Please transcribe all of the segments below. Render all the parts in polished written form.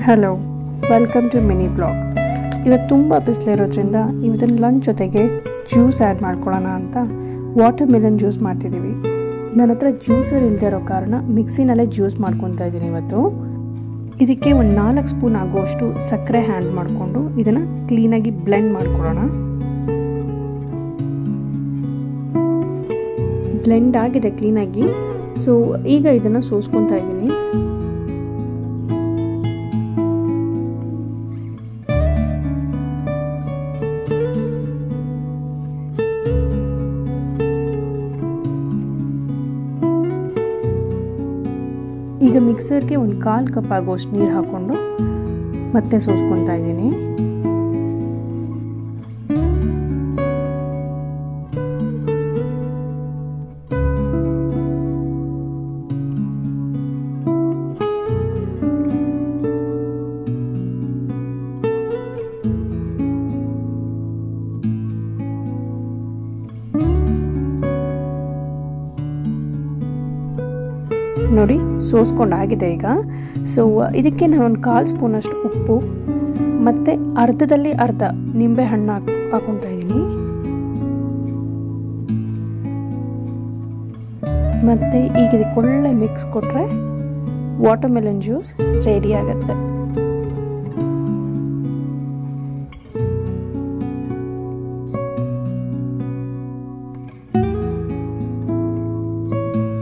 Hello, welcome to mini vlog. ಇವತ್ತು ತುಂಬ ಬಿಸಿಲಿರೋದ್ರಿಂದ ಇವತ್ತಿನ ಲಂಚ್ ಜೊತೆಗೆ ಜ್ಯೂಸ್ ಆ್ಯಡ್ ಮಾಡ್ಕೊಳ್ಳೋಣ ಅಂತ ವಾಟರ್ ಮೆಲನ್ ಜ್ಯೂಸ್ ಮಾಡ್ತಿದ್ದೀವಿ. ನನ್ನ ಹತ್ರ ಜ್ಯೂಸರ್ ಇಲ್ಲದೆ ಇರೋ ಕಾರಣ ಮಿಕ್ಸಿನಲ್ಲೇ ಜ್ಯೂಸ್ ಮಾಡ್ಕೊತಾ ಇದ್ದೀನಿ ಇವತ್ತು. ಇದಕ್ಕೆ ಒಂದು 4 ಸ್ಪೂನ್ ಆಗೋಷ್ಟು ಸಕ್ಕರೆ ಹ್ಯಾಂಡ್ ಮಾಡಿಕೊಂಡು ಇದನ್ನು ಕ್ಲೀನಾಗಿ ಬ್ಲೆಂಡ್ ಮಾಡ್ಕೊಳ್ಳೋಣ. ಬ್ಲೆಂಡ್ ಆಗಿದೆ ಕ್ಲೀನಾಗಿ. ಸೊ ಈಗ ಇದನ್ನು ಸೋಸ್ಕೊತಾ ಇದ್ದೀನಿ. ಈಗ ಮಿಕ್ಸರ್ಗೆ ಒಂದು 1/4 ಕಪ್ ಆಗೋಷ್ಟು ನೀರು ಹಾಕ್ಕೊಂಡು ಮತ್ತೆ ಸೋಸ್ಕೊತಾ ಇದ್ದೀನಿ. ನೋಡಿ, ಸೋಸ್ಕೊಂಡಾಗಿದೆ ಈಗ. ಸೊ ಇದಕ್ಕೆ ನಾನು ಒಂದು 1/4 ಸ್ಪೂನಷ್ಟು ಉಪ್ಪು ಮತ್ತು ಅರ್ಧದಲ್ಲಿ ಅರ್ಧ ನಿಂಬೆ ಹಣ್ಣು ಹಾಕ್ಕೊತಾ ಇದ್ದೀನಿ. ಮತ್ತು ಈಗ ಇದಕ್ಕೆ ಒಳ್ಳೆ ಮಿಕ್ಸ್ ಕೊಟ್ಟರೆ ವಾಟರ್ ಮೆಲನ್ ಜ್ಯೂಸ್ ರೆಡಿ ಆಗುತ್ತೆ.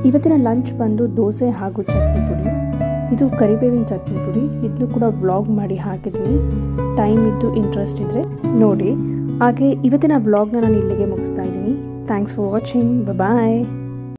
ಇವತ್ತಿನ ಲಂಚ್ ಬಂದು ದೋಸೆ ಹಾಗೂ ಚಟ್ನಿ ಪುಡಿ. ಇದು ಕರಿಬೇವಿನ ಚಟ್ನಿ ಪುಡಿ. ಇದನ್ನು ಕೂಡ ವ್ಲಾಗ್ ಮಾಡಿ ಹಾಕಿದ್ದೀನಿ. ಟೈಮ್ ಇದ್ದು ಇಂಟ್ರೆಸ್ಟ್ ಇದ್ದರೆ ನೋಡಿ. ಹಾಗೆ ಇವತ್ತಿನ ವ್ಲಾಗ್ನ ನಾನು ಇಲ್ಲಿಗೆ ಮುಗಿಸ್ತಾ ಇದ್ದೀನಿ. Thanks for watching. ಬಾಯ್.